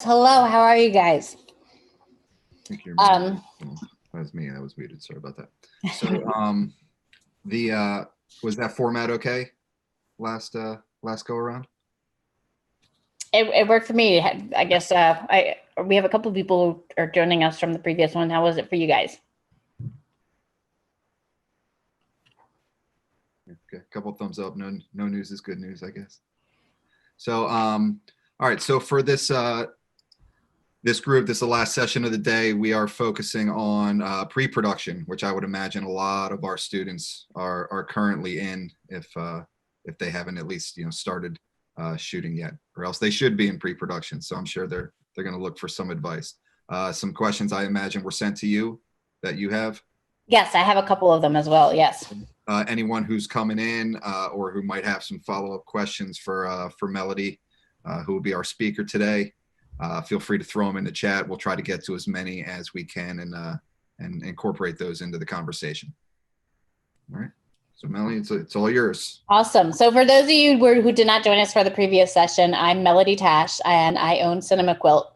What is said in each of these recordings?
Hello, how are you guys? I think you're muted. That's me. That was muted. Sorry about that. So, the was that format okay last go around? It worked for me. I guess we have a couple of people who are joining us from the previous one. How was it for you guys? Okay, a couple thumbs up. No news is good news, I guess. So, all right. So for this group, this is the last session of the day. We are focusing on pre-production, which I would imagine a lot of our students are currently in, if they haven't at least started shooting yet, or else they should be in pre-production. So I'm sure they're going to look for some advice. Some questions I imagine were sent to you that you have. Yes, I have a couple of them as well. Yes. Anyone who's coming in or who might have some follow-up questions for Melody, who will be our speaker today. Feel free to throw them in the chat. We'll try to get to as many as we can and incorporate those into the conversation. All right. So Melanie, it's all yours. Awesome. So for those of you who did not join us for the previous session, I'm Melody Tash, and I own Cinema Quilt,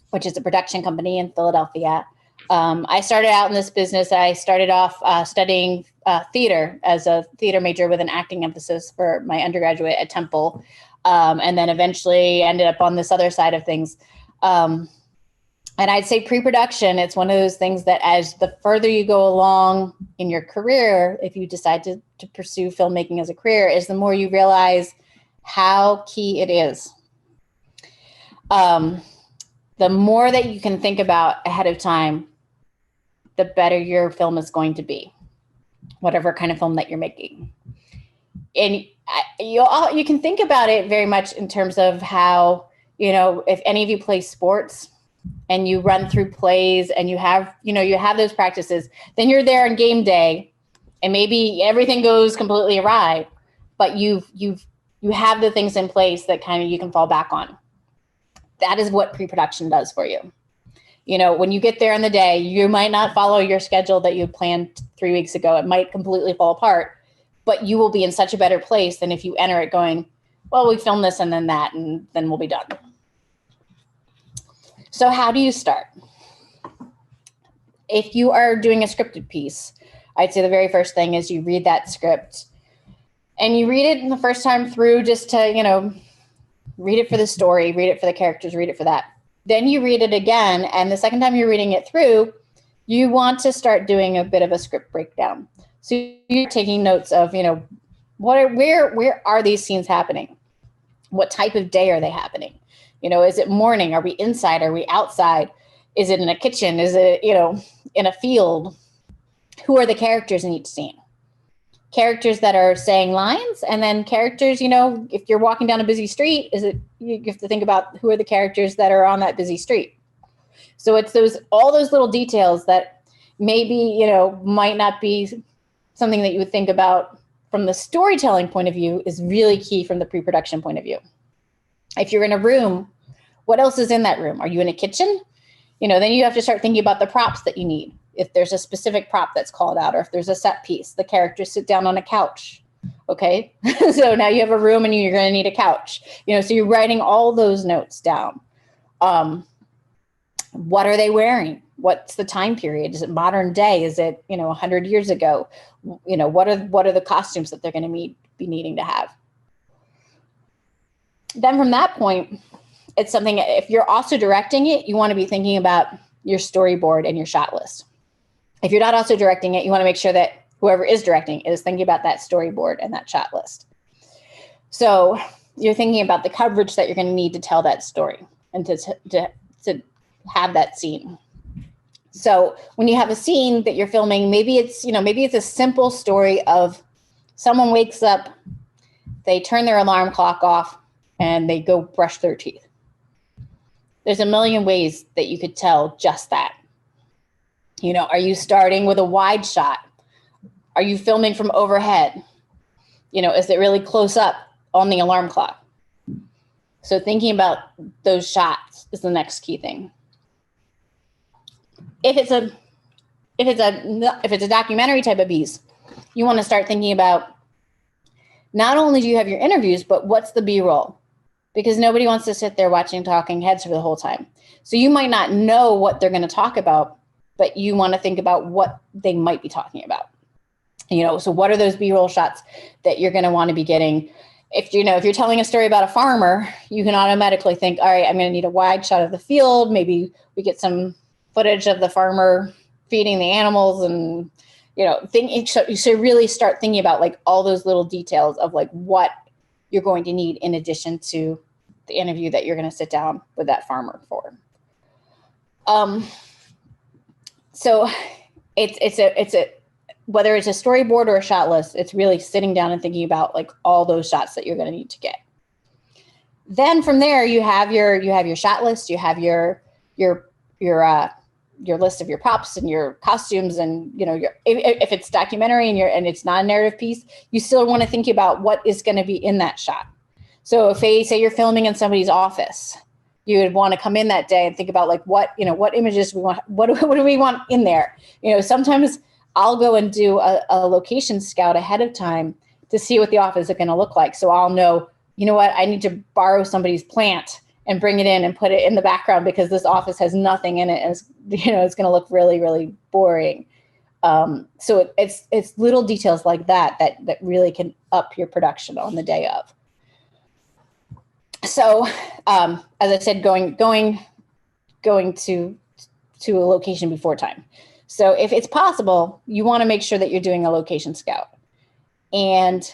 which is a production company in Philadelphia. I started out in this business. I started off studying theater as a theater major with an acting emphasis for my undergraduate at Temple. And then eventually ended up on this other side of things. And I'd say pre-production, it's one of those things that as the further you go along in your career, if you decide to pursue filmmaking as a career, is the more you realize how key it is. The more that you can think about ahead of time, the better your film is going to be, whatever kind of film that you're making. And you can think about it very much in terms of how, if any of you play sports and you run through plays and you have those practices, then you're there on game day and maybe everything goes completely awry, but you have the things in place that kind of you can fall back on. That is what pre-production does for you. When you get there in the day, you might not follow your schedule that you planned 3 weeks ago. It might completely fall apart. But you will be in such a better place than if you enter it going, well, we filmed this and then that, and then we'll be done. So how do you start? If you are doing a scripted piece, I'd say the very first thing is you read that script. And you read it the first time through just to, read it for the story, read it for the characters, read it for that. Then you read it again, and the second time you're reading it through, you want to start doing a bit of a script breakdown. So you're taking notes of, where are these scenes happening? What type of day are they happening? Is it morning? Are we inside? Are we outside? Is it in a kitchen? Is it, in a field? Who are the characters in each scene? Characters that are saying lines, and then characters, if you're walking down a busy street, you have to think about who are the characters that are on that busy street. So it's all those little details that maybe, might not be something that you would think about from the storytelling point of view is really key from the pre-production point of view. If you're in a room, what else is in that room? Are you in a kitchen? Then you have to start thinking about the props that you need. If there's a specific prop that's called out, or if there's a set piece, the characters sit down on a couch. Okay. So now you have a room and you're going to need a couch, so you're writing all those notes down. What are they wearing? What's the time period? Is it modern day? Is it, 100 years ago? What are the costumes that they're going to be needing to have? Then from that point, it's something, if you're also directing it, you want to be thinking about your storyboard and your shot list. If you're not also directing it, you want to make sure that whoever is directing is thinking about that storyboard and that shot list. So you're thinking about the coverage that you're going to need to tell that story and to have that scene. So when you have a scene that you're filming, maybe it's a simple story of someone wakes up, they turn their alarm clock off, and they go brush their teeth. There's a million ways that you could tell just that. Are you starting with a wide shot? Are you filming from overhead? Is it really close up on the alarm clock? So thinking about those shots is the next key thing. If it's a documentary type of piece, you want to start thinking about not only do you have your interviews, but what's the B-roll? because nobody wants to sit there watching talking heads for the whole time. So you might not know what they're going to talk about, but you want to think about what they might be talking about. So what are those B-roll shots that you're going to want to be getting? If you're telling a story about a farmer, you can automatically think, all right, I'm going to need a wide shot of the field. Maybe we get some footage of the farmer feeding the animals, and you should really start thinking about like all those little details of like what you're going to need in addition to the interview that you're going to sit down with that farmer for. So it's a whether it's a storyboard or a shot list, it's really sitting down and thinking about like all those shots that you're going to need to get. Then from there, you have your shot list, you have your list of your props and your costumes, and if it's documentary and it's not a narrative piece, you still want to think about what is going to be in that shot. So if say you're filming in somebody's office, you would want to come in that day and think about like what images we want, what do we want in there? Sometimes I'll go and do a location scout ahead of time to see what the office is going to look like. So I'll know, I need to borrow somebody's plant and bring it in and put it in the background because this office has nothing in it. And it's going to look really, really boring. So it's little details like that really can up your production on the day of. So, as I said, going to a location before time. So if it's possible, you want to make sure that you're doing a location scout. And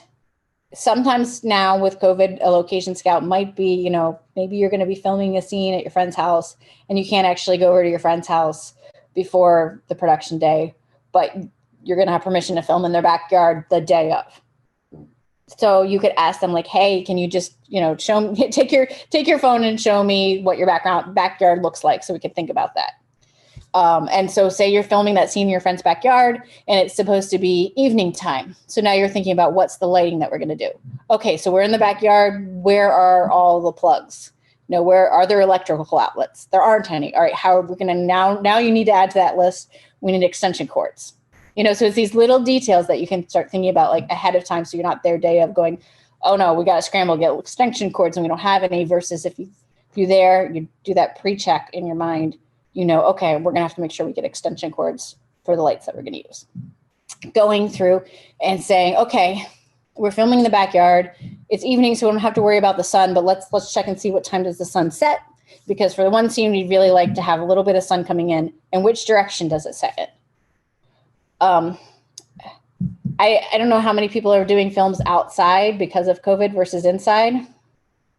sometimes now with COVID, a location scout might be, maybe you're going to be filming a scene at your friend's house and you can't actually go over to your friend's house before the production day, but you're going to have permission to film in their backyard the day of. So you could ask them like, hey, can you just, show me, take your phone and show me what your backyard looks like so we could think about that. And so say you're filming that scene in your friend's backyard and it's supposed to be evening time. So now you're thinking about what's the lighting that we're going to do. Okay, so we're in the backyard. Where are all the plugs? Where are there electrical outlets? There aren't any. All right, how are we going to now you need to add to that list. We need extension cords. So it's these little details that you can start thinking about like ahead of time. So you're not there day of going, oh no, we got to scramble, get extension cords and we don't have any, versus if you're there, you do that pre-check in your mind. Okay, we're going to have to make sure we get extension cords for the lights that we're going to use. Going through and saying, okay, we're filming in the backyard. It's evening, so we don't have to worry about the sun, but let's check and see what time does the sun set. Because for the one scene, we'd really like to have a little bit of sun coming in. And which direction does it set in? I don't know how many people are doing films outside because of COVID versus inside.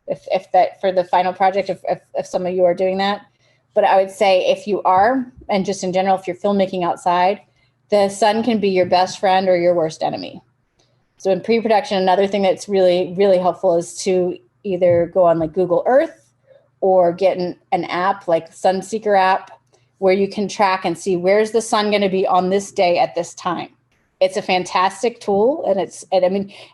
If that for the final project, if some of you are doing that. But I would say if you are, and just in general, if you're filmmaking outside, the sun can be your best friend or your worst enemy. So in pre-production, another thing that's really, really helpful is to either go on like Google Earth or get an app like Sunseeker app where you can track and see where's the sun going to be on this day at this time. It's a fantastic tool. And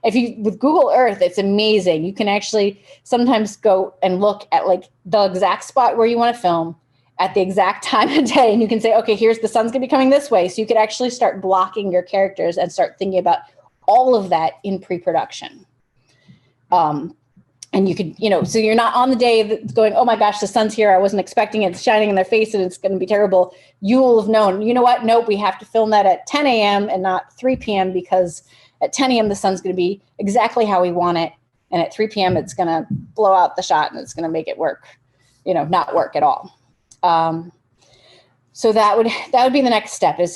if you, with Google Earth, it's amazing. You can actually sometimes go and look at like the exact spot where you want to film at the exact time of day. And you can say, okay, here's the sun's gonna be coming this way. So you could actually start blocking your characters and start thinking about all of that in pre-production. And you could, so you're not on the day going, oh my gosh, the sun's here. I wasn't expecting it. It's shining in their face and it's going to be terrible. You will have known, you know what? Nope, we have to film that at 10 a.m. and not 3 p.m. because at 10 a.m. the sun's going to be exactly how we want it. And at 3 p.m. it's going to blow out the shot and it's going to make it work, not work at all. So that would be the next step is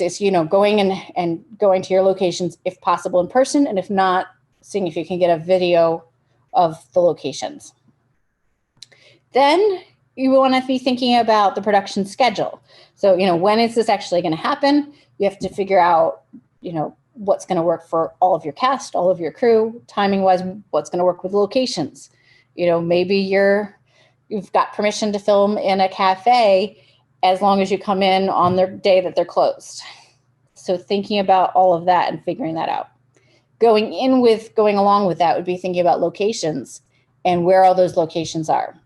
going and going to your locations if possible in person. And if not, seeing if you can get a video of the locations. Then you want to be thinking about the production schedule. So, when is this actually going to happen? You have to figure out, what's going to work for all of your cast, all of your crew, timing wise, what's going to work with locations. Maybe you've got permission to film in a cafe as long as you come in on the day that they're closed. So thinking about all of that and figuring that out. Going along with that would be thinking about locations and where all those locations are.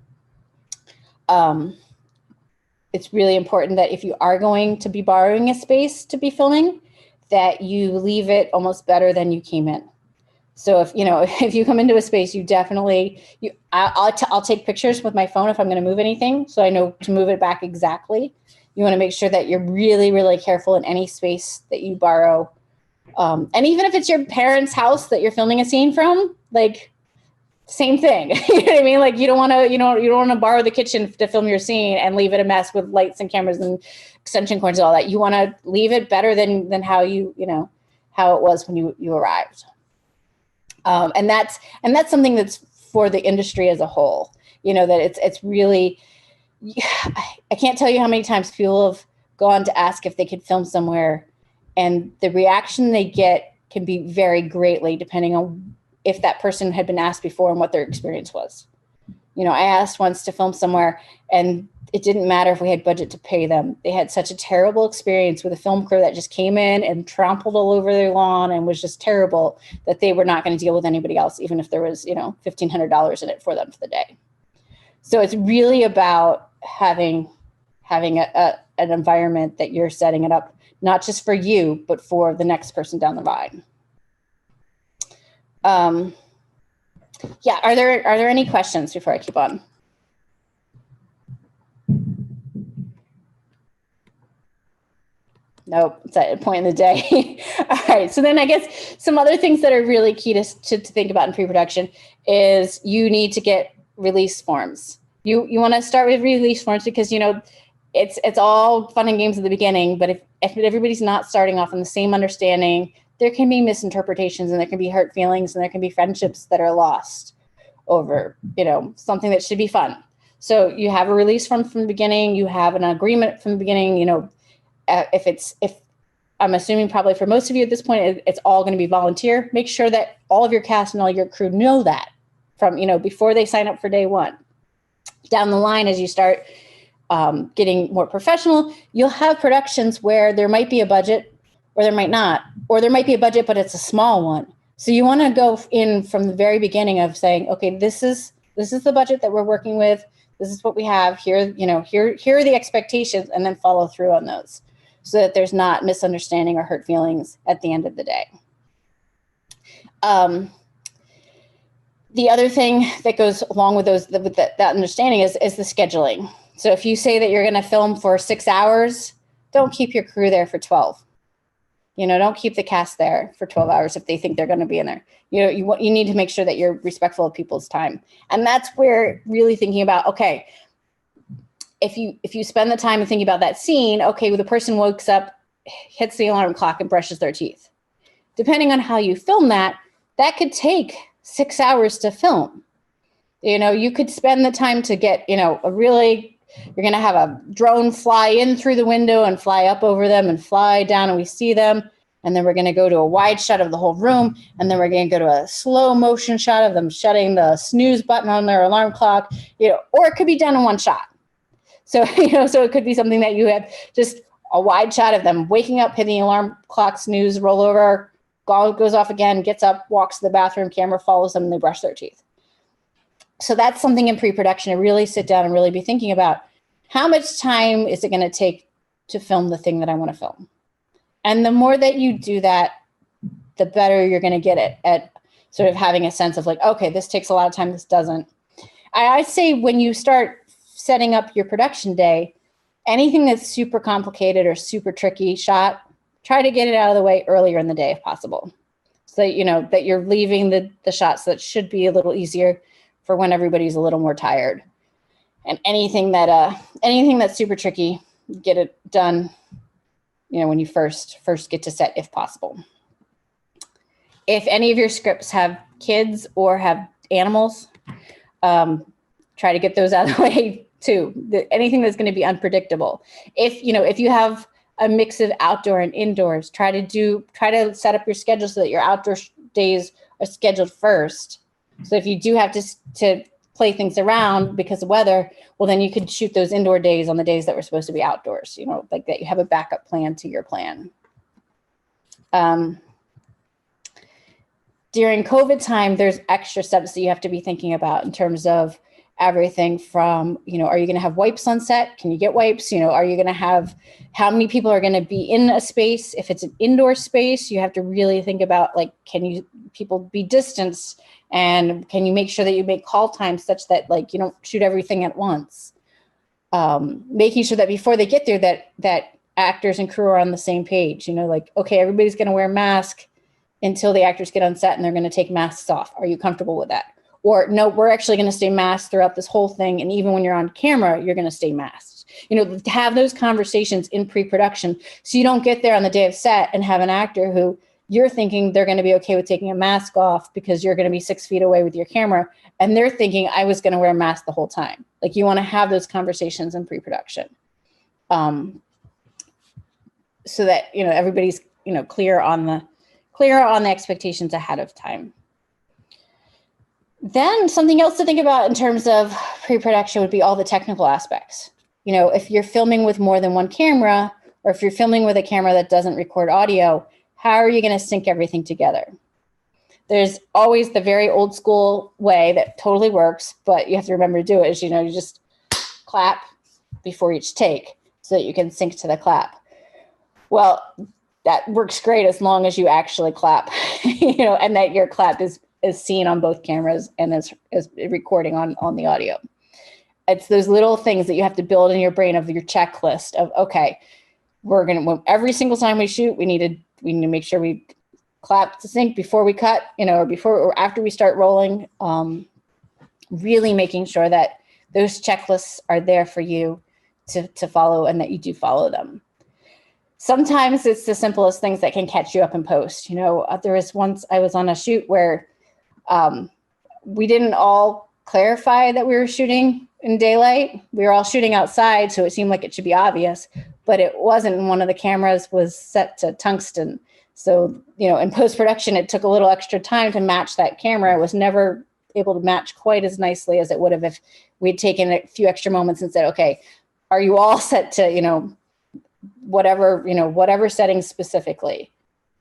It's really important that if you are going to be borrowing a space to be filming, that you leave it almost better than you came in. So if, if you come into a space, you definitely, I'll take pictures with my phone if I'm going to move anything, so I know to move it back exactly. You want to make sure that you're really, really careful in any space that you borrow. And even if it's your parents' house that you're filming a scene from, like, same thing. You know what I mean? Like, you don't want to borrow the kitchen to film your scene and leave it a mess with lights and cameras and extension cords and all that. You want to leave it better than how how it was when you arrived. And that's something that's for the industry as a whole. That it's really, I can't tell you how many times people have gone to ask if they could film somewhere, and the reaction they get can be vary greatly depending on if that person had been asked before and what their experience was. I asked once to film somewhere, and it didn't matter if we had budget to pay them. They had such a terrible experience with a film crew that just came in and trampled all over their lawn and was just terrible, that they were not going to deal with anybody else, even if there was, $1,500 in it for them for the day. So it's really about having an environment that you're setting it up, not just for you, but for the next person down the line. Yeah. Are there any questions before I keep on? Nope, it's at a point in the day. All right. So then I guess some other things that are really key to think about in pre-production is you need to get release forms. You want to start with release forms because, it's all fun and games at the beginning, but if everybody's not starting off in the same understanding, there can be misinterpretations and there can be hurt feelings and there can be friendships that are lost over, something that should be fun. So you have a release form from the beginning, you have an agreement from the beginning, if I'm assuming probably for most of you at this point, it's all going to be volunteer. Make sure that all of your cast and all your crew know that from, before they sign up for day one. Down the line, as you start getting more professional, you'll have productions where there might be a budget or there might not, or there might be a budget, but it's a small one. So you want to go in from the very beginning of saying, okay, this is the budget that we're working with. This is what we have here. Here are the expectations, and then follow through on those, so that there's not misunderstanding or hurt feelings at the end of the day. The other thing that goes along with that understanding is the scheduling. So if you say that you're going to film for 6 hours, don't keep your crew there for 12. Don't keep the cast there for 12 hours if they think they're going to be in there. You need to make sure that you're respectful of people's time. And that's where really thinking about, okay, if you spend the time thinking about that scene, okay, well, the person wakes up, hits the alarm clock, and brushes their teeth. Depending on how you film that could take 6 hours to film. You could spend the time to get, you're going to have a drone fly in through the window and fly up over them and fly down, and we see them. And then we're going to go to a wide shot of the whole room. And then we're going to go to a slow motion shot of them shutting the snooze button on their alarm clock, or it could be done in one shot. So, so it could be something that you have just a wide shot of them waking up, hitting the alarm clock, snooze, roll over, goes off again, gets up, walks to the bathroom, camera follows them, and they brush their teeth. So that's something in pre-production to really sit down and really be thinking about, how much time is it going to take to film the thing that I want to film? And the more that you do that, the better you're going to get at sort of having a sense of like, okay, this takes a lot of time, this doesn't. I say when you start setting up your production day, anything that's super complicated or super tricky shot, try to get it out of the way earlier in the day if possible. So that you're leaving the shots that should be a little easier for when everybody's a little more tired. And anything that's super tricky, get it done, when you first get to set if possible. If any of your scripts have kids or have animals, try to get those out of the way too. Anything that's going to be unpredictable. If you have a mix of outdoor and indoors, try to set up your schedule so that your outdoor days are scheduled first. So if you do have to play things around because of weather, well, then you could shoot those indoor days on the days that were supposed to be outdoors, like that you have a backup plan to your plan. During COVID time, there's extra steps that you have to be thinking about in terms of everything from, are you going to have wipes on set? Can you get wipes? Are you going to have, how many people are going to be in a space? If it's an indoor space, you have to really think about, like, can people be distanced, and can you make sure that you make call times such that, like, you don't shoot everything at once? Making sure that before they get there, that actors and crew are on the same page, like, okay, everybody's going to wear a mask until the actors get on set and they're going to take masks off. Are you comfortable with that? Or no, we're actually going to stay masked throughout this whole thing. And even when you're on camera, you're going to stay masked. Have those conversations in pre-production, so you don't get there on the day of set and have an actor who you're thinking they're going to be okay with taking a mask off because you're going to be 6 feet away with your camera, and they're thinking I was going to wear a mask the whole time. Like, you want to have those conversations in pre-production, so that everybody's clear on the expectations ahead of time. Then something else to think about in terms of pre-production would be all the technical aspects. If you're filming with more than one camera, or if you're filming with a camera that doesn't record audio, how are you going to sync everything together? There's always the very old school way that totally works, but you have to remember to do it, is, you just clap before each take so that you can sync to the clap. Well, that works great as long as you actually clap, and that your clap is seen on both cameras and is recording on the audio. It's those little things that you have to build in your brain of your checklist of, okay, every single time we shoot, we need to make sure we clap to sync before we cut, or before or after we start rolling. Really making sure that those checklists are there for you to follow, and that you do follow them. Sometimes it's the simplest things that can catch you up in post. There was once I was on a shoot where we didn't all clarify that we were shooting in daylight. We were all shooting outside, so it seemed like it should be obvious, but it wasn't. One of the cameras was set to tungsten. So, in post-production, it took a little extra time to match that camera. It was never able to match quite as nicely as it would have if we'd taken a few extra moments and said, okay, are you all set to, whatever settings specifically?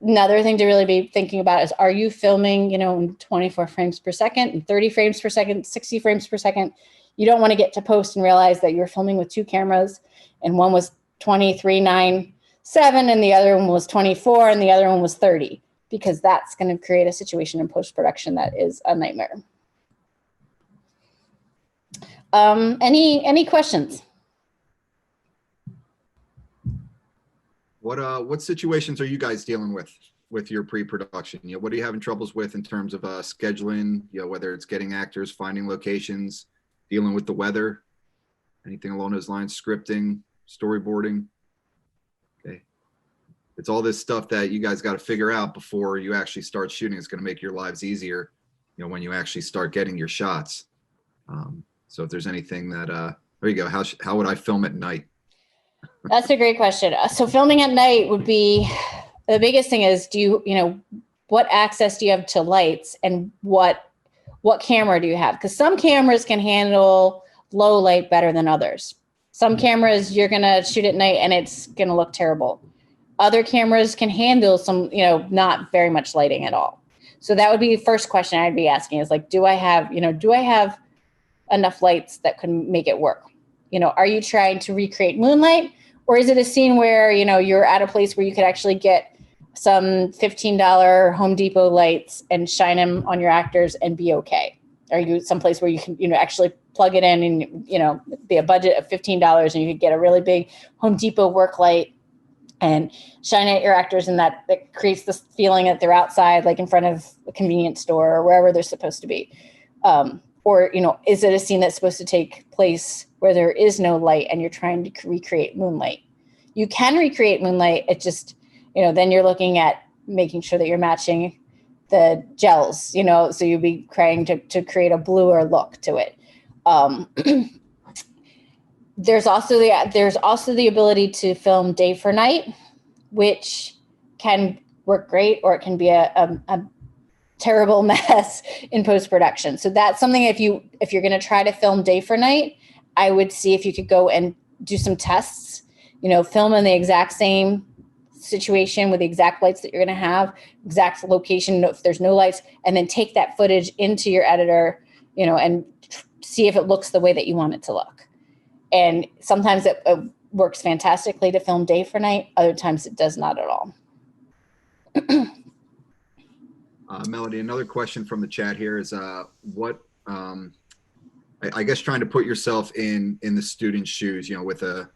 Another thing to really be thinking about is, are you filming, in 24 frames per second, and 30 frames per second, 60 frames per second? You don't want to get to post and realize that you're filming with two cameras, and one was 23:9:7 and the other one was 24 and the other one was 30, because that's going to create a situation in post-production that is a nightmare. Any questions? What situations are you guys dealing with your pre-production? What are you having troubles with in terms of scheduling? Whether it's getting actors, finding locations, dealing with the weather, anything along those lines, scripting, storyboarding. Okay, it's all this stuff that you guys got to figure out before you actually start shooting. It's going to make your lives easier, when you actually start getting your shots. So if there's anything that, there you go. How would I film at night? That's a great question. So filming at night would be, the biggest thing is, what access do you have to lights, and what camera do you have? Because some cameras can handle low light better than others. Some cameras, you're going to shoot at night and it's going to look terrible. Other cameras can handle some, not very much lighting at all. So that would be the first question I'd be asking, is like, do I have enough lights that could make it work? Are you trying to recreate moonlight, or is it a scene where, you're at a place where you could actually get some $15 Home Depot lights and shine them on your actors and be okay? Are you someplace where you can, actually plug it in and, be a budget of $15 and you could get a really big Home Depot work light and shine at your actors, and that creates this feeling that they're outside, like in front of a convenience store or wherever they're supposed to be. Or, is it a scene that's supposed to take place where there is no light and you're trying to recreate moonlight? You can recreate moonlight. It just, then you're looking at making sure that you're matching the gels, so you'll be trying to create a bluer look to it. There's also the ability to film day for night, which can work great, or it can be a terrible mess in post-production. So that's something, if you're going to try to film day for night, I would see if you could go and do some tests, film in the exact same situation with the exact lights that you're going to have, exact location if there's no lights, and then take that footage into your editor, and see if it looks the way that you want it to look. And sometimes it works fantastically to film day for night. Other times it does not at all. Melody, another question from the chat here is what, I guess trying to put yourself in the student's shoes, with a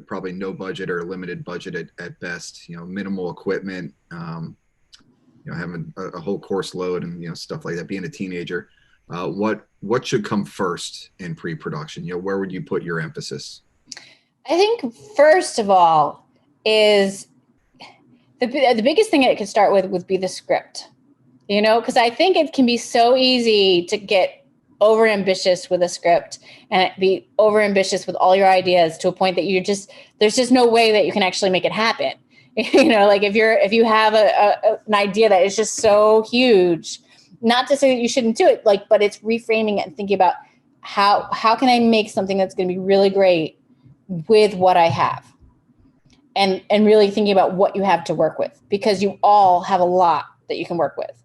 probably no budget or limited budget at best, minimal equipment, having a whole course load and, stuff like that, being a teenager. What should come first in pre-production? Where would you put your emphasis? I think first of all is the biggest thing it could start with would be the script, because I think it can be so easy to get over ambitious with a script and be over ambitious with all your ideas to a point that there's just no way that you can actually make it happen. Like if you have an idea that is just so huge, not to say that you shouldn't do it, but it's reframing it and thinking about how can I make something that's going to be really great with what I have, and really thinking about what you have to work with, because you all have a lot that you can work with,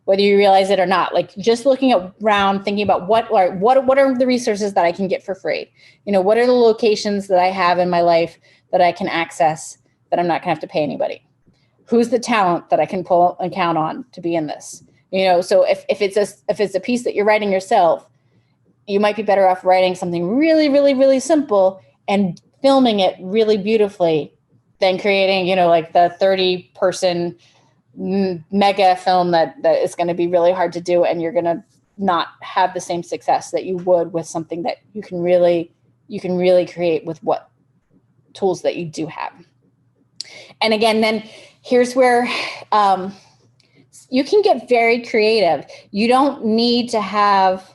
whether you realize it or not. Just looking around, thinking about what are the resources that I can get for free? What are the locations that I have in my life that I can access that I'm not gonna have to pay anybody? Who's the talent that I can pull and count on to be in this? So if it's a piece that you're writing yourself, you might be better off writing something really, really, really simple and filming it really beautifully than creating, the 30-person mega film that is going to be really hard to do, and you're going to not have the same success that you would with something that you can really create with what tools that you do have. And again, then here's where you can get very creative. You don't need to have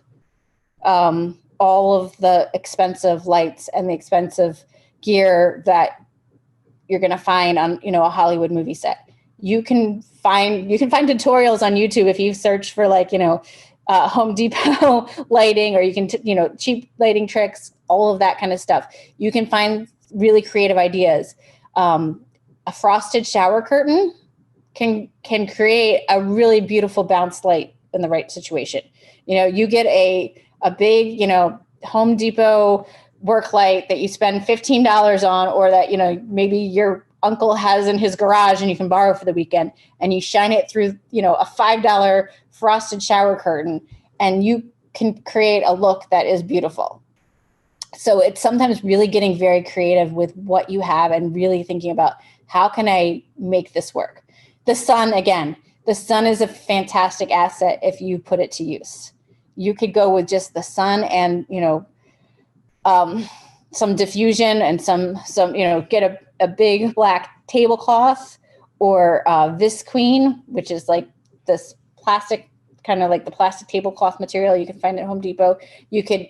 all of the expensive lights and the expensive gear that you're going to find on, a Hollywood movie set. You can find tutorials on YouTube if you search for Home Depot lighting, or you can, cheap lighting tricks, all of that kind of stuff. You can find really creative ideas. A frosted shower curtain can create a really beautiful bounce light in the right situation. You get a big, Home Depot work light that you spend $15 on, or that, maybe your uncle has in his garage and you can borrow for the weekend, and you shine it through, a $5 frosted shower curtain, and you can create a look that is beautiful. So it's sometimes really getting very creative with what you have and really thinking about, how can I make this work? The sun is a fantastic asset if you put it to use. You could go with just the sun and, some diffusion and some get a big black tablecloth, or Visqueen, which is like this plastic, kind of like the plastic tablecloth material you can find at Home Depot. You can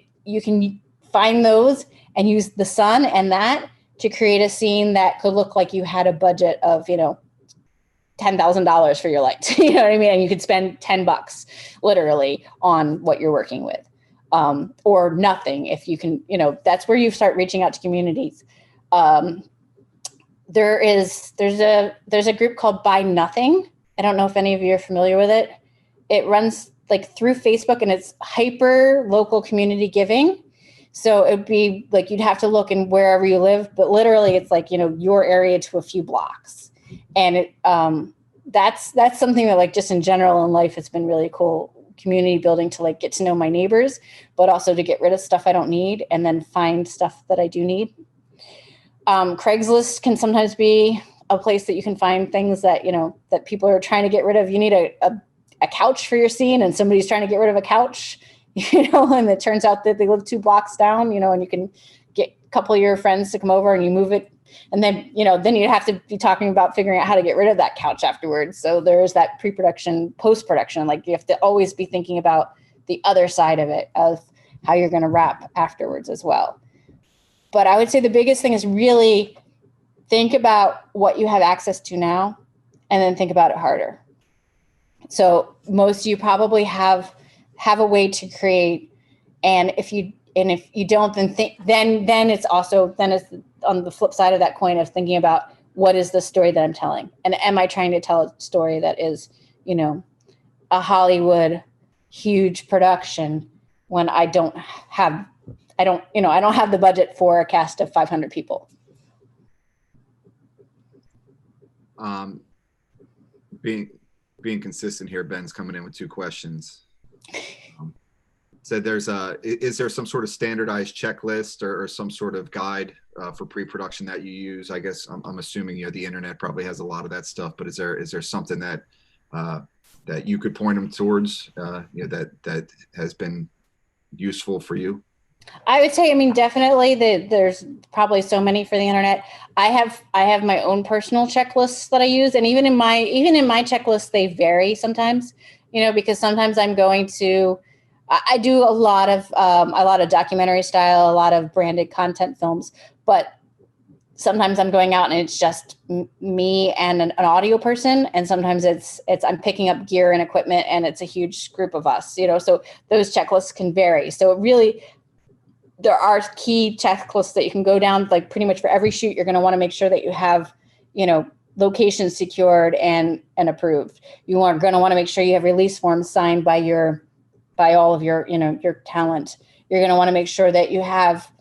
find those and use the sun and that to create a scene that could look like you had a budget of, $10,000 for your lights. You know what I mean? And you could spend $10 literally on what you're working with. Or nothing, if you can, that's where you start reaching out to communities. There's a group called Buy Nothing. I don't know if any of you are familiar with it. It runs through Facebook, and it's hyper local community giving. So it'd be you'd have to look in wherever you live, but literally it's your area to a few blocks. And it, that's something that just in general in life, it's been really cool. Community building to get to know my neighbors, but also to get rid of stuff I don't need and then find stuff that I do need. Craigslist can sometimes be a place that you can find things that, that people are trying to get rid of. You need a couch for your scene, and somebody's trying to get rid of a couch, and it turns out that they live 2 blocks down, and you can get a couple of your friends to come over and you move it. And then, then you'd have to be talking about figuring out how to get rid of that couch afterwards. So there's that pre-production, post-production, you have to always be thinking about the other side of it, of how you're going to wrap afterwards as well. But I would say the biggest thing is really think about what you have access to now, and then think about it harder. So most of you probably have a way to create. And if you don't, then it's on the flip side of that coin of thinking about, what is the story that I'm telling? And am I trying to tell a story that is, a Hollywood huge production when I don't have the budget for a cast of 500 people. Being consistent here, Ben's coming in with 2 questions. So is there some sort of standardized checklist or some sort of guide for pre-production that you use? I guess I'm assuming the internet probably has a lot of that stuff, but is there something that that you could point them towards that has been useful for you? I would say, definitely there's probably so many for the internet. I have my own personal checklists that I use, and even in my checklists, they vary sometimes. Because sometimes I do a lot of documentary style, a lot of branded content films, but sometimes I'm going out and it's just me and an audio person, and sometimes it's I'm picking up gear and equipment, and it's a huge group of us. So those checklists can vary. So there are key checklists that you can go down, like pretty much for every shoot. You're going to want to make sure that you have, locations secured and approved. You are going to want to make sure you have release forms signed by all of your, your talent. You're going to want to make sure that you have,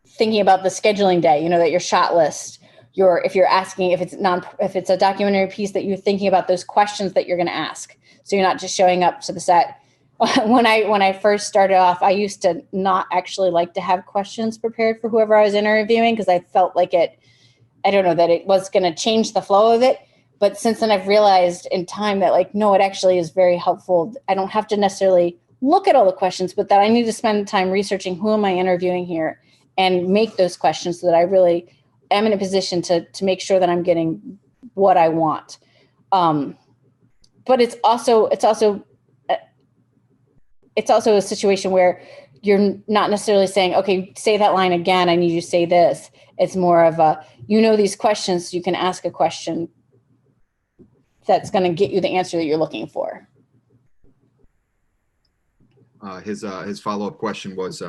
thinking about the scheduling day, that your shot list, if it's a documentary piece, that you're thinking about those questions that you're going to ask. So you're not just showing up to the set. When I first started off, I used to not actually like to have questions prepared for whoever I was interviewing, because I felt like that it was going to change the flow of it. But since then, I've realized in time that no, it actually is very helpful. I don't have to necessarily look at all the questions, but that I need to spend time researching who am I interviewing here and make those questions so that I really am in a position to make sure that I'm getting what I want. But it's also a situation where you're not necessarily saying, okay, say that line again, I need you to say this. It's more of these questions, so you can ask a question that's going to get you the answer that you're looking for. His follow-up question was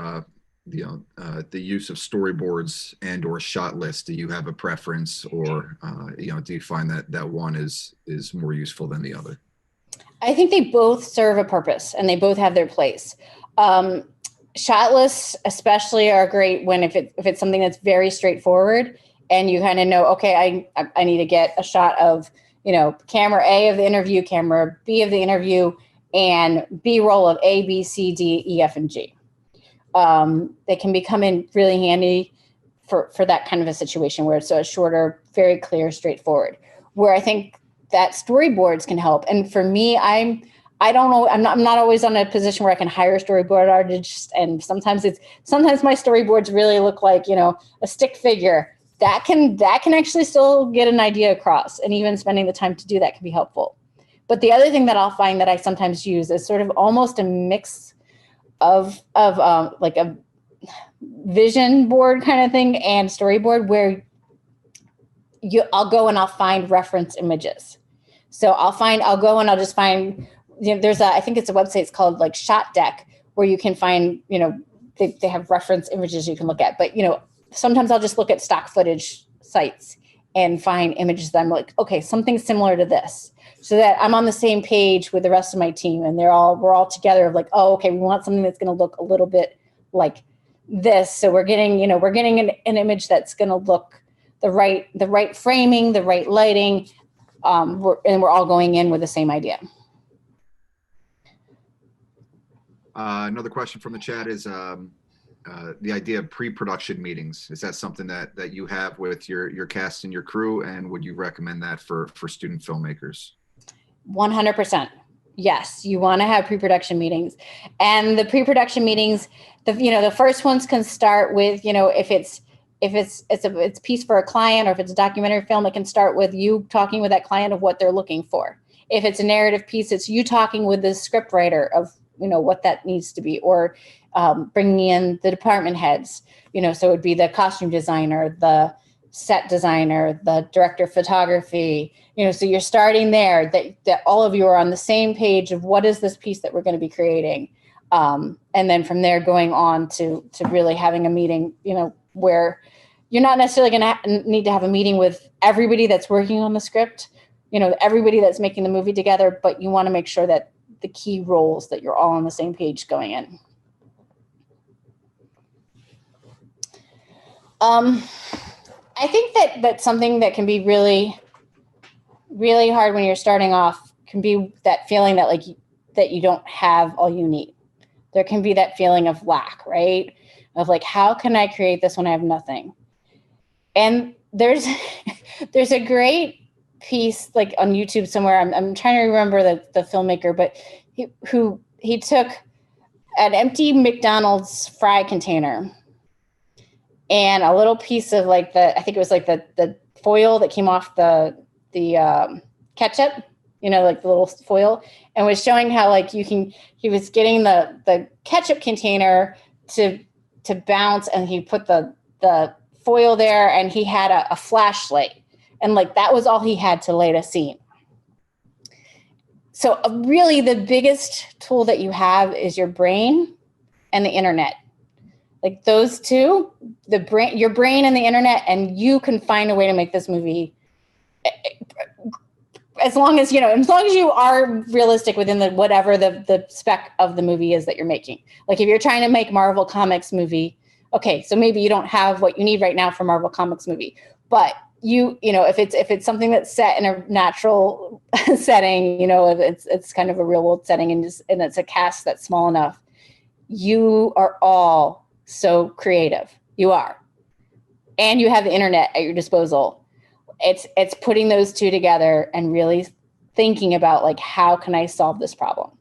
the use of storyboards and or shot lists. Do you have a preference, or do you find that one is more useful than the other? I think they both serve a purpose and they both have their place. Shot lists especially are great when if it's something that's very straightforward and you kind of know, okay, I need to get a shot of, camera A of the interview, camera B of the interview, and B-roll of A, B, C, D, E, F, and G. They can come in really handy for that kind of a situation where it's a shorter, very clear, straightforward. Where I think that storyboards can help. And for me, I don't know, I'm not always on a position where I can hire a storyboard artist. And sometimes my storyboards really look like, a stick figure. That can actually still get an idea across, and even spending the time to do that can be helpful. But the other thing that I'll find that I sometimes use is sort of almost a mix of like a vision board kind of thing and storyboard, where I'll go and I'll find reference images. So I'll go and I'll just find, I think it's a website, it's called like Shot Deck, where you can find, they have reference images you can look at. But, sometimes I'll just look at stock footage sites and find images that I'm like, okay, something similar to this, so that I'm on the same page with the rest of my team, and we're all together of like, oh, okay, we want something that's going to look a little bit like this. So we're getting an image that's going to look the right framing, the right lighting, and we're all going in with the same idea. Another question from the chat is the idea of pre-production meetings. Is that something that you have with your cast and your crew, and would you recommend that for student filmmakers? 100%. Yes, you want to have pre-production meetings, and the pre-production meetings, the first ones can start with, if it's a piece for a client, or if it's a documentary film, it can start with you talking with that client of what they're looking for. If it's a narrative piece, it's you talking with the script writer of, what that needs to be, or bringing in the department heads, so it would be the costume designer, the set designer, the director of photography, so you're starting there, that all of you are on the same page of what is this piece that we're going to be creating. And then from there going on to really having a meeting, where you're not necessarily going to need to have a meeting with everybody that's working on the script, everybody that's making the movie together, but you want to make sure that the key roles that you're all on the same page going in. I think that something that can be really, really hard when you're starting off can be that feeling that like that you don't have all you need. There can be that feeling of lack, right? Of like, how can I create this when I have nothing? And there's a great piece like on YouTube somewhere. I'm trying to remember the filmmaker, but he took an empty McDonald's fry container and a little piece of like I think it was like the foil that came off the ketchup, like the little foil, and was showing how like he was getting the ketchup container to bounce, and he put the foil there, and he had a flashlight, and like that was all he had to light a scene. So really the biggest tool that you have is your brain and the internet. Like those two, your brain and the internet, and you can find a way to make this movie as long as you are realistic within whatever the spec of the movie is that you're making. Like if you're trying to make Marvel Comics movie, okay, so maybe you don't have what you need right now for Marvel Comics movie, but if it's something that's set in a natural setting, if it's kind of a real world setting, and it's a cast that's small enough, you are all so creative. You are, and you have the internet at your disposal. It's putting those two together and really thinking about like, how can I solve this problem?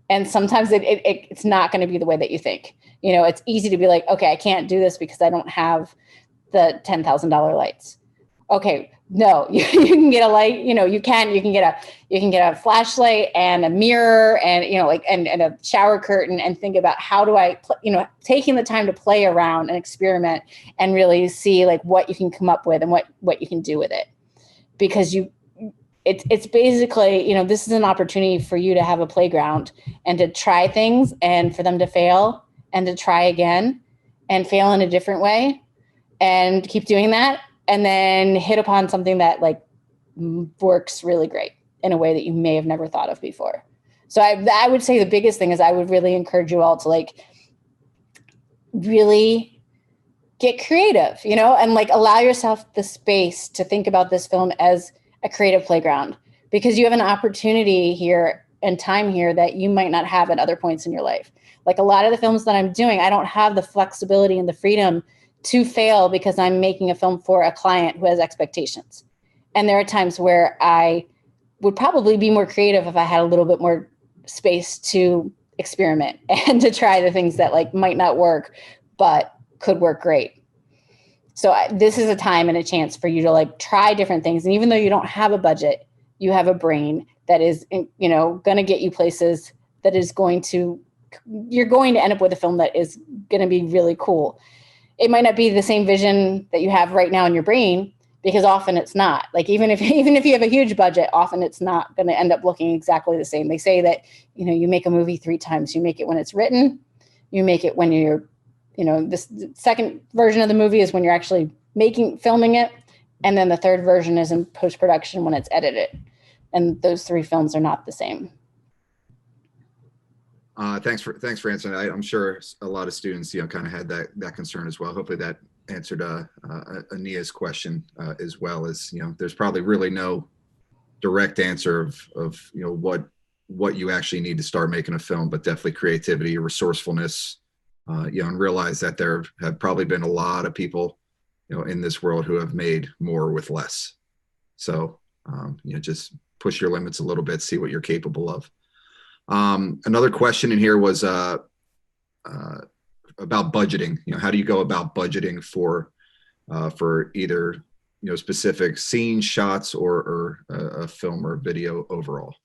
And sometimes it's not going to be the way that you think. It's easy to be like, okay, I can't do this because I don't have the $10,000 lights. Okay, no, you can get a light. You can get a flashlight and a mirror and and a shower curtain, and think about how do I taking the time to play around and experiment and really see like what you can come up with and what you can do with it, because it's basically this is an opportunity for you to have a playground and to try things, and for them to fail and to try again and fail in a different way and keep doing that, and then hit upon something that like works really great in a way that you may have never thought of before. So I would say the biggest thing is I would really encourage you all to like really get creative, and like allow yourself the space to think about this film as a creative playground, because you have an opportunity here and time here that you might not have at other points in your life. Like a lot of the films that I'm doing, I don't have the flexibility and the freedom to fail because I'm making a film for a client who has expectations. And there are times where I would probably be more creative if I had a little bit more space to experiment and to try the things that like might not work, but could work great. So this is a time and a chance for you to like try different things. And even though you don't have a budget, you have a brain that is, going to get you places that is you're going to end up with a film that is going to be really cool. It might not be the same vision that you have right now in your brain, because often it's not. Like even if you have a huge budget, often it's not going to end up looking exactly the same. They say that, you make a movie 3 times. You make it when it's written, you make it when you're, this second version of the movie is when you're actually filming it. And then the third version is in post-production when it's edited. And those 3 films are not the same. Thanks for answering. I'm sure a lot of students, kind of had that concern as well. Hopefully that answered Ania's question as well. As there's probably really no direct answer of what you actually need to start making a film, but definitely creativity, resourcefulness, and realize that there have probably been a lot of people, in this world who have made more with less. So just push your limits a little bit, see what you're capable of. Another question in here was about budgeting. How do you go about budgeting for either specific scene shots or a film or video overall?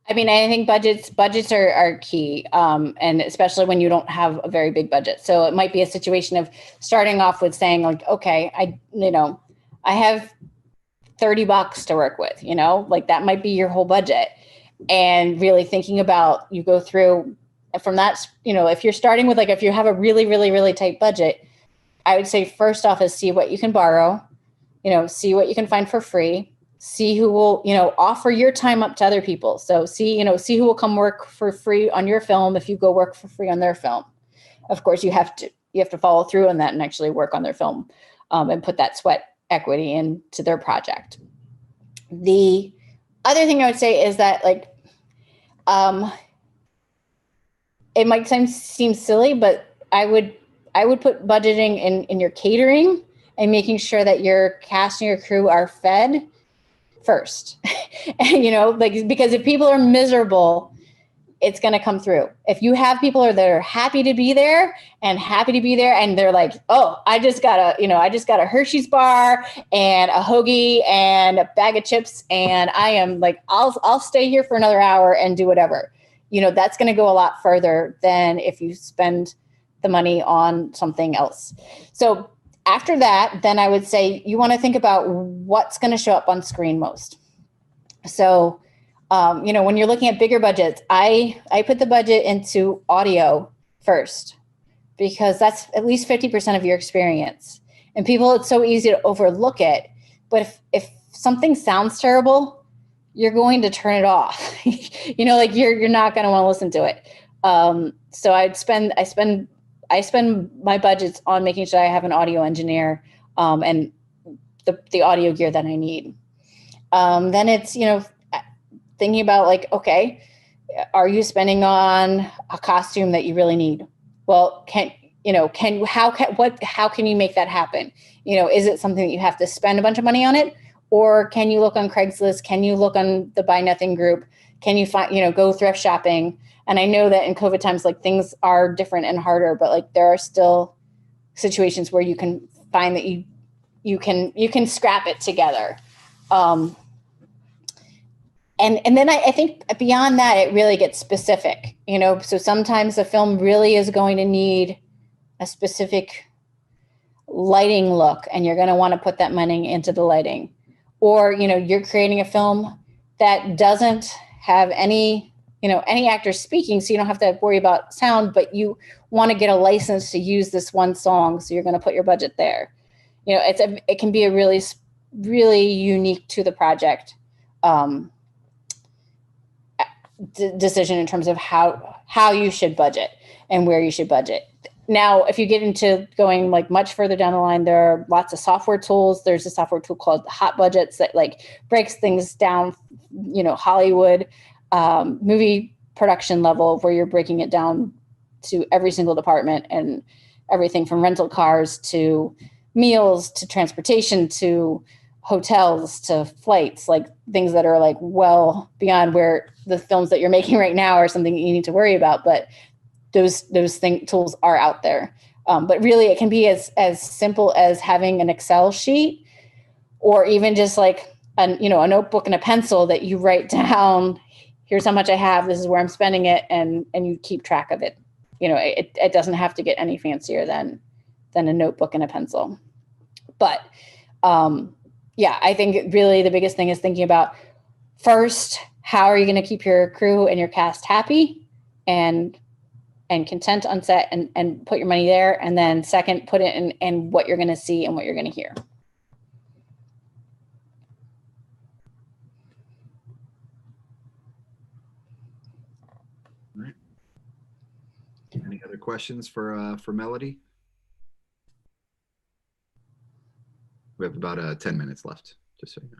I mean, I think budgets are key, and especially when you don't have a very big budget. So it might be a situation of starting off with saying like, okay, I have $30 to work with. Like that might be your whole budget. And really thinking about, you go through from that, if you're starting with if you have a really, really, really tight budget, I would say first off is see what you can borrow, see what you can find for free, see who will, offer your time up to other people. So see who will come work for free on your film if you go work for free on their film. Of course, you have to follow through on that and actually work on their film, and put that sweat equity into their project. The other thing I would say is that, like, it might seem silly, but I would put budgeting in your catering and making sure that your cast and your crew are fed first. And, because if people are miserable, it's going to come through. If you have people that are happy to be there, and they're like, oh, I just got a Hershey's bar and a hoagie and a bag of chips, and I am like, I'll stay here for another hour and do whatever. That's going to go a lot further than if you spend the money on something else. So after that, then I would say you want to think about what's going to show up on screen most. So, when you're looking at bigger budgets, I put the budget into audio first, because that's at least 50% of your experience. And people, it's so easy to overlook it. But if something sounds terrible, you're going to turn it off. You're not going to want to listen to it. So I spend my budgets on making sure I have an audio engineer, and the audio gear that I need. Then it's, thinking about, like, okay, are you spending on a costume that you really need? Well, how can you make that happen? Is it something that you have to spend a bunch of money on it? Or can you look on Craigslist? Can you look on the Buy Nothing group? Can you find, go thrift shopping? And I know that in COVID times, like, things are different and harder, but, like, there are still situations where you can find that you can scrap it together. And then I think beyond that, it really gets specific, so sometimes the film really is going to need a specific lighting look, and you're going to want to put that money into the lighting. Or, you're creating a film that doesn't have any actors speaking, so you don't have to worry about sound, but you want to get a license to use this one song, so you're going to put your budget there. It can be a really, really unique to the project decision in terms of how you should budget and where you should budget. Now, if you get into going, like, much further down the line, there are lots of software tools. There's a software tool called Hot Budgets that, like, breaks things down, Hollywood movie production level, where you're breaking it down to every single department, and everything from rental cars to meals to transportation to hotels to flights, like things that are, like, well beyond where the films that you're making right now are something you need to worry about. But those tools are out there. But really, it can be as simple as having an Excel sheet, or even just like a notebook and a pencil that you write down, here's how much I have, this is where I'm spending it, and you keep track of it. It doesn't have to get any fancier than a notebook and a pencil. But I think really the biggest thing is thinking about, first, how are you going to keep your crew and your cast happy and content on set, and put your money there. And then second, put it in what you're going to see and what you're going to hear. All right. Any other questions for Melody? We have about 10 minutes left, just so you know.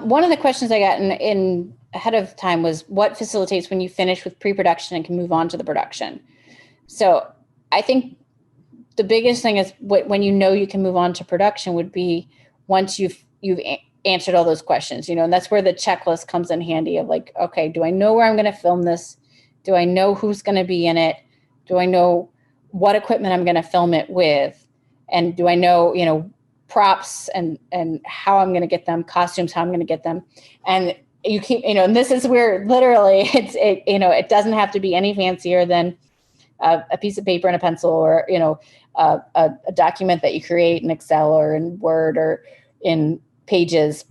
One of the questions I got in ahead of time was, what facilitates when you finish with pre-production and can move on to the production? So I think the biggest thing is when you can move on to production would be once you've answered all those questions, and that's where the checklist comes in handy of, like, okay, do I know where I'm going to film this? Do I know who's going to be in it? Do I know what equipment I'm going to film it with? And do I know, props and how I'm going to get them, costumes, how I'm going to get them? And you keep, and this is where literally it doesn't have to be any fancier than a piece of paper and a pencil, or, a document that you create in Excel or in Word or in Pages,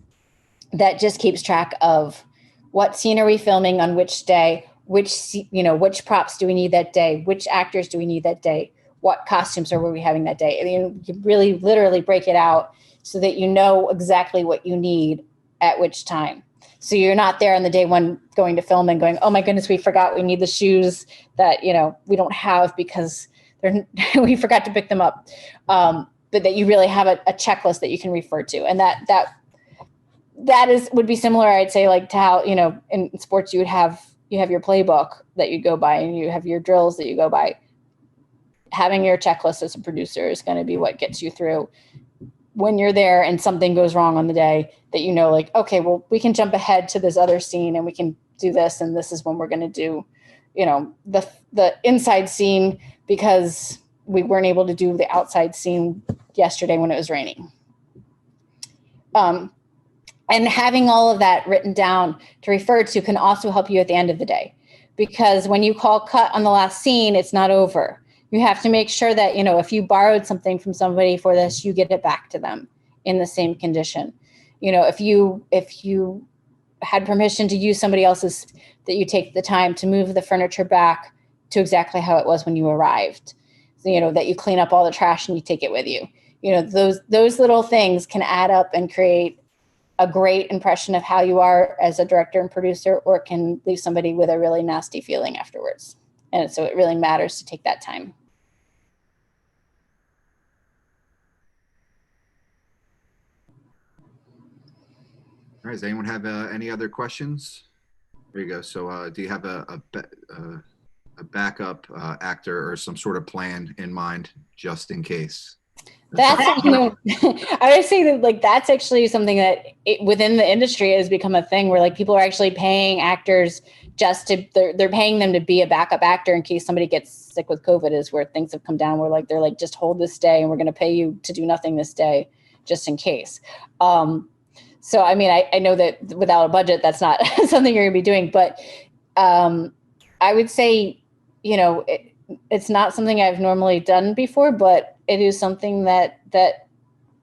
that just keeps track of what scene are we filming on which day, which props do we need that day, which actors do we need that day, what costumes are we having that day. I mean, you really literally break it out so that you know exactly what you need at which time. So you're not there on the day one going to film and going, oh my goodness, we forgot we need the shoes that, you know, we don't have because we forgot to pick them up. But that you really have a checklist that you can refer to. And that would be similar, I'd say, like to how, you know, in sports you have your playbook that you go by and you have your drills that you go by. Having your checklist as a producer is going to be what gets you through when you're there and something goes wrong on the day, that you know, like, okay, well, we can jump ahead to this other scene and we can do this, and this is when we're going to do, you know, the inside scene because we weren't able to do the outside scene yesterday when it was raining. And having all of that written down to refer to can also help you at the end of the day, because when you call cut on the last scene, it's not over. You have to make sure that, you know, if you borrowed something from somebody for this, you get it back to them in the same condition. You know, if you had permission to use somebody else's, that you take the time to move the furniture back to exactly how it was when you arrived. So, you know, that you clean up all the trash and you take it with you. You know, those little things can add up and create a great impression of how you are as a director and producer, or it can leave somebody with a really nasty feeling afterwards. And so it really matters to take that time. All right, does anyone have any other questions? There you go. So do you have a backup actor or some sort of plan in mind just in case? That's, you know, I would say that, like, that's actually something that within the industry has become a thing where, like, people are actually paying actors just to, they're paying them to be a backup actor in case somebody gets sick with COVID, is where things have come down, where, like, they're like, just hold this day and we're going to pay you to do nothing this day just in case. So, I mean, I know that without a budget, that's not something you're going to be doing, but I would say, you know, it's not something I've normally done before, but it is something that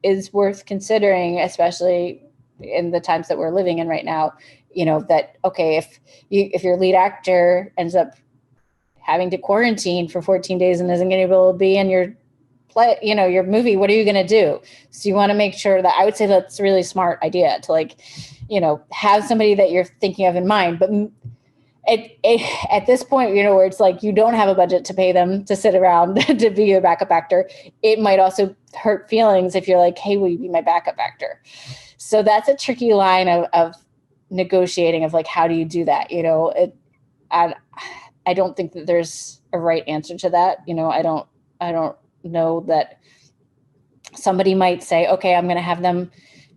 is worth considering, especially in the times that we're living in right now. You know, that, okay, if your lead actor ends up having to quarantine for 14 days and isn't going to be able to be in your play, you know, your movie, what are you going to do? So you want to make sure that, I would say that's a really smart idea to, like, you know, have somebody that you're thinking of in mind. But at this point, you know, where it's like you don't have a budget to pay them to sit around to be your backup actor, it might also hurt feelings if you're like, hey, will you be my backup actor? So that's a tricky line of negotiating, of like, how do you do that? You know, I don't think that there's a right answer to that. You know, I don't know that somebody might say, okay, I'm going to have them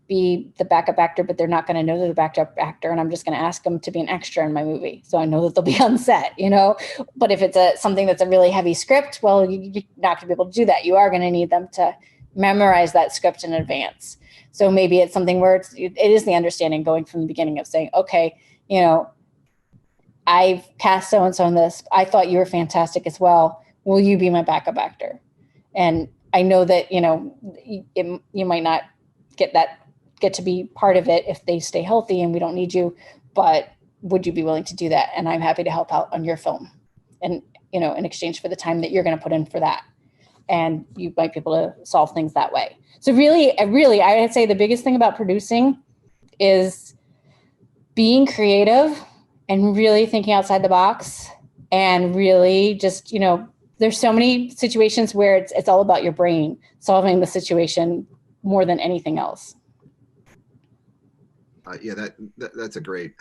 be the backup actor, but they're not going to know they're the backup actor, and I'm just going to ask them to be an extra in my movie, so I know that they'll be on set, you know. But if it's something that's a really heavy script, well, you're not going to be able to do that. You are going to need them to memorize that script in advance. So maybe it's something where it is the understanding going from the beginning of saying, okay, you know, I've cast so-and-so in this. I thought you were fantastic as well. Will you be my backup actor? And I know that, you know, you might not get to be part of it if they stay healthy and we don't need you, but would you be willing to do that? And I'm happy to help out on your film, and, you know, in exchange for the time that you're going to put in for that. And you might be able to solve things that way. So really, I would say the biggest thing about producing is being creative and really thinking outside the box, and really just, you know, there's so many situations where it's all about your brain solving the situation more than anything else. Yeah, that's a great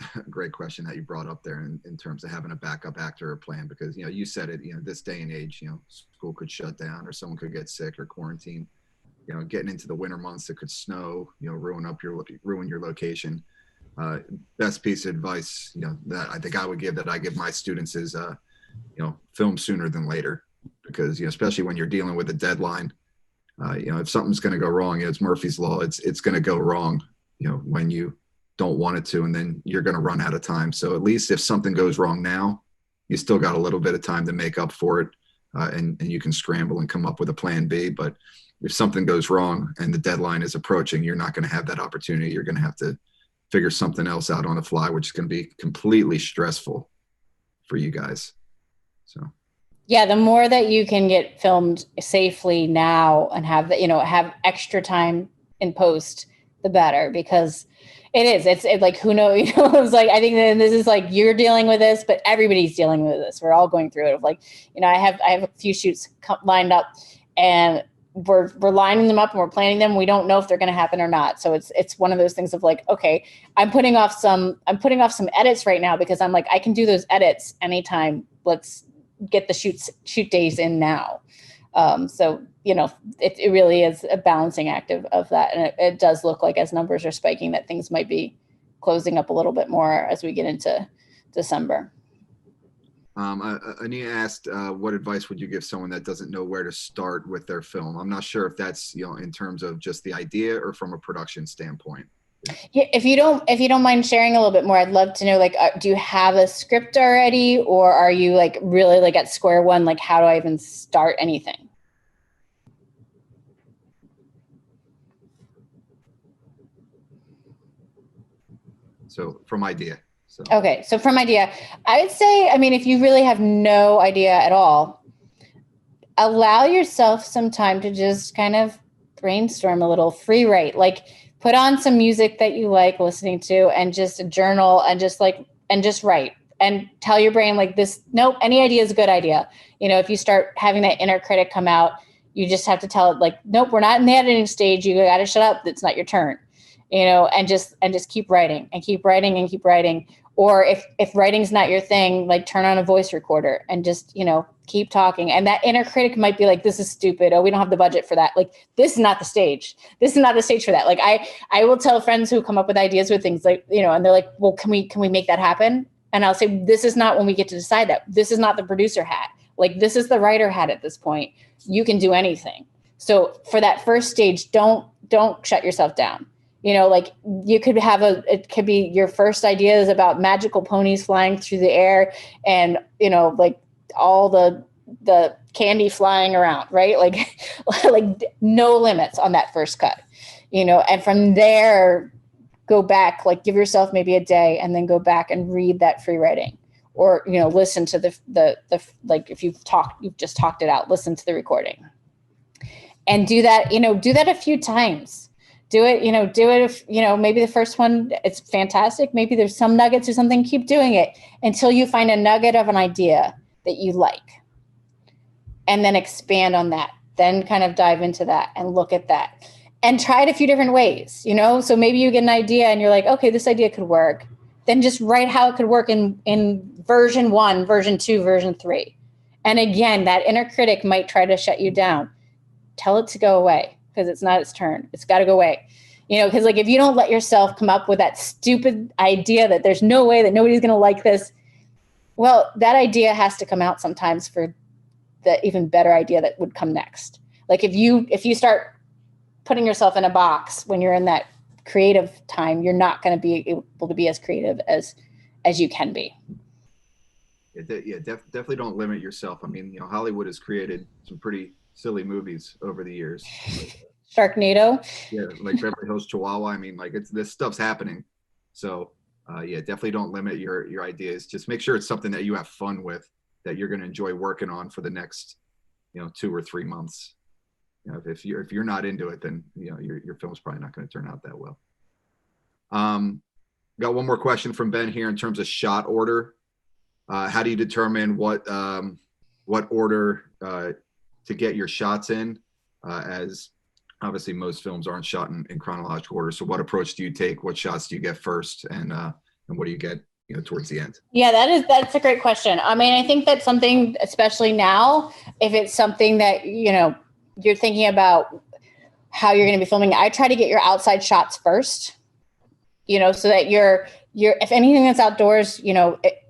question that you brought up there in terms of having a backup actor or plan, because, you know, you said it, you know, this day and age, you know, school could shut down or someone could get sick or quarantine, you know, getting into the winter months, it could snow, you know, ruin your location. Best piece of advice, you know, that I think I would give, that I give my students is, you know, film sooner than later, because, you know, especially when you're dealing with a deadline, you know, if something's going to go wrong, you know, it's Murphy's Law. It's going to go wrong, you know, when you don't want it to, and then you're going to run out of time. So at least if something goes wrong now, you still got a little bit of time to make up for it, and you can scramble and come up with a plan B. But if something goes wrong and the deadline is approaching, you're not going to have that opportunity. You're going to have to figure something else out on the fly, which is going to be completely stressful for you guys. So Yeah, the more that you can get filmed safely now and have that, have extra time in post, the better, because it's like, who knows, it's like, I think that this is like, you're dealing with this, but everybody's dealing with this. We're all going through it. Of like, I have a few shoots lined up, and we're lining them up and we're planning them. We don't know if they're going to happen or not. So it's one of those things of like, okay, I'm putting off some edits right now because I'm like, I can do those edits anytime. Let's get the shoot days in now. So, it really is a balancing act of that. And it does look like, as numbers are spiking, that things might be closing up a little bit more as we get into December. Anita asked, what advice would you give someone that doesn't know where to start with their film? I'm not sure if that's, in terms of just the idea or from a production standpoint. Yeah, if you don't mind sharing a little bit more, I'd love to know, like, do you have a script already, or are you like really like at square one? Like, how do I even start anything? So from idea. Okay, so from idea, I would say, if you really have no idea at all, allow yourself some time to just kind of brainstorm a little, free write, like put on some music that you like listening to, and just journal, and just write, and tell your brain like this, nope, any idea is a good idea. If you start having that inner critic come out, you just have to tell it like, nope, we're not in the editing stage. You got to shut up. It's not your turn, and just keep writing and keep writing and keep writing. Or if writing's not your thing, like turn on a voice recorder and just, keep talking. And that inner critic might be like, this is stupid. Oh, we don't have the budget for that. Like, this is not the stage. This is not the stage for that. Like, I will tell friends who come up with ideas with things like, and they're like, well, can we make that happen? And I'll say, this is not when we get to decide that. This is not the producer hat. Like, this is the writer hat at this point. You can do anything. So for that first stage, don't shut yourself down. Like, you could have it could be your first idea is about magical ponies flying through the air, and, like all the candy flying around, right? Like, like no limits on that first cut, and from there, go back, like give yourself maybe a day, and then go back and read that free writing, or, listen to the like, if you've just talked it out, listen to the recording, and do that a few times. Do it, if, maybe the first one, it's fantastic. Maybe there's some nuggets or something. Keep doing it until you find a nugget of an idea that you like. And then expand on that. Then kind of dive into that and look at that. And try it a few different ways, So maybe you get an idea and you're like, okay, this idea could work. Then just write how it could work in version 1, version 2, version 3. And again, that inner critic might try to shut you down. Tell it to go away. Because it's not its turn. It's got to go away. Because like, if you don't let yourself come up with that stupid idea that there's no way that nobody's going to like this, well, that idea has to come out sometimes for the even better idea that would come next. Like, if you start putting yourself in a box when you're in that creative time, you're not going to be able to be as creative as you can be. Definitely don't limit yourself. Hollywood has created some pretty silly movies over the years. Sharknado. Yeah, like Beverly Hills Chihuahua. This stuff's happening. So definitely don't limit your ideas. Just make sure it's something that you have fun with, that you're going to enjoy working on for the next 2 or 3 months. If you're not into it, then your film's probably not going to turn out that well. Got one more question from Ben here in terms of shot order. How do you determine what order to get your shots in, as obviously most films aren't shot in chronological order? So what approach do you take? What shots do you get first, and what do you get towards the end? Yeah, that's a great question. I think that's something, especially now, if it's something that you're thinking about how you're going to be filming, I try to get your outside shots first, so that you're if anything that's outdoors,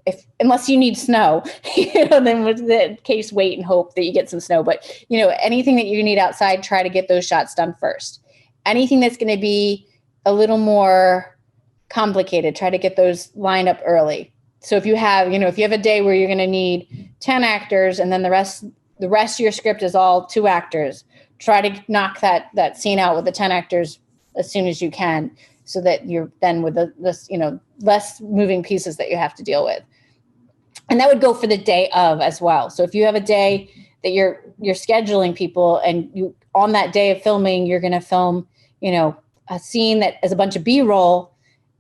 if unless you need snow, then with the case, wait and hope that you get some snow. But, anything that you need outside, try to get those shots done first. Anything that's going to be a little more complicated, try to get those lined up early. So if you have a day where you're going to need 10 actors, and then the rest of your script is all 2 actors, try to knock that scene out with the 10 actors as soon as you can, so that you're then with less moving pieces that you have to deal with. and that would go for the day of as well. So if you have a day that you're scheduling people, and you on that day of filming, you're going to film, a scene that is a bunch of B-roll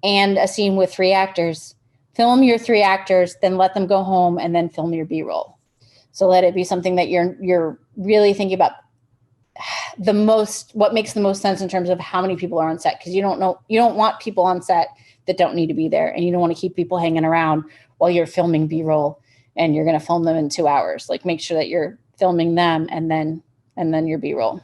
and a scene with 3 actors. Film your 3 actors, then let them go home, and then film your B-roll. So let it be something that you're really thinking about what makes the most sense in terms of how many people are on set, because you don't want people on set that don't need to be there, and you don't want to keep people hanging around while you're filming B-roll and you're going to film them in 2 hours. Like, make sure that you're filming them and then your B-roll.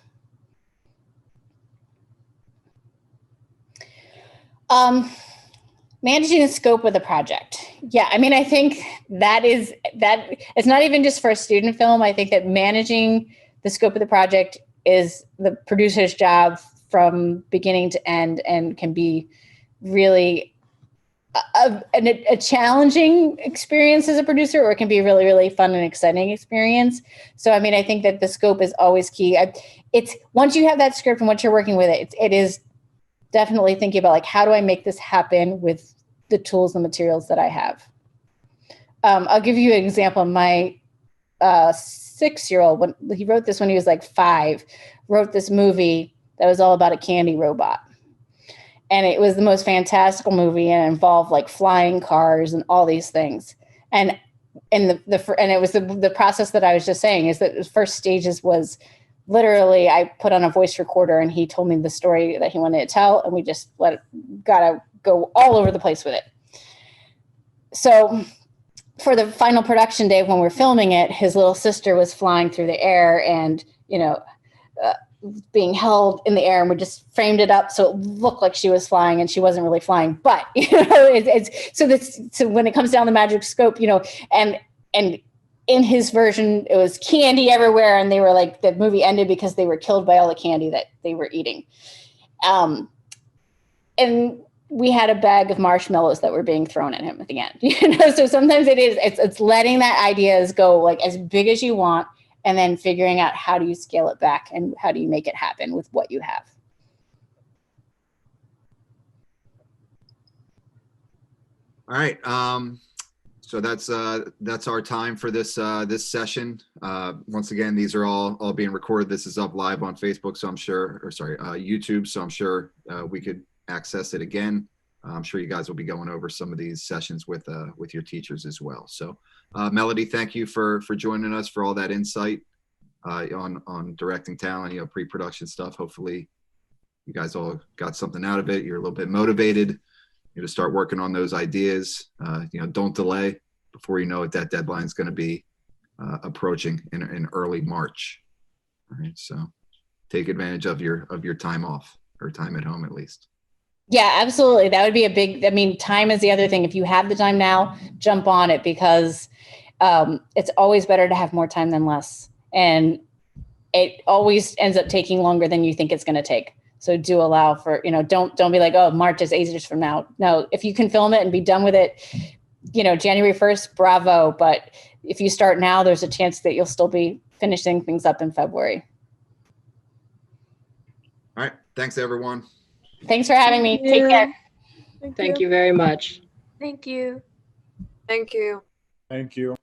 Managing the scope of the project. Yeah, I mean, I think that it's not even just for a student film. I think that managing the scope of the project is the producer's job from beginning to end, and can be really a challenging experience as a producer, or it can be a really, really fun and exciting experience. So, I mean, I think that the scope is always key. It's once you have that script and once you're working with it, it is definitely thinking about, like, how do I make this happen with the tools and materials that I have? I'll give you an example. My 6-year-old, when he wrote this when he was like 5, wrote this movie that was all about a candy robot. And it was the most fantastical movie, and it involved like flying cars and all these things. And it was the process that I was just saying, is that the first stages was literally I put on a voice recorder and he told me the story that he wanted to tell, and we just gotta go all over the place with it. So for the final production day, when we're filming it, his little sister was flying through the air and, being held in the air, and we just framed it up so it looked like she was flying, and she wasn't really flying. But so when it comes down the magic scope, and in his version, it was candy everywhere, and they were like, the movie ended because they were killed by all the candy that they were eating. And we had a bag of marshmallows that were being thrown at him at the end. So sometimes it's letting that ideas go like as big as you want, and then figuring out how do you scale it back and how do you make it happen with what you have. All right. So that's our time for this session. Once again, these are all being recorded. This is up live on Facebook, so I'm sure, YouTube. So I'm sure we could access it again. I'm sure you guys will be going over some of these sessions with your teachers as well. So Melody, thank you for joining us, for all that insight on directing talent, pre-production stuff. Hopefully you guys all got something out of it. You're a little bit motivated to start working on those ideas. Don't delay. Before you know it, that deadline is going to be approaching in early March. All right, so take advantage of your time off, or time at home at least. Yeah, absolutely. That would be time is the other thing. If you have the time now, jump on it, because it's always better to have more time than less. And it always ends up taking longer than you think it's going to take. So do allow for, don't be like, oh, March is ages from now. No, if you can film it and be done with it, January 1st, bravo. But if you start now, there's a chance that you'll still be finishing things up in February. All right. Thanks, everyone. Thanks for having me. Take care. Thank you very much. Thank you. Thank you. Thank you.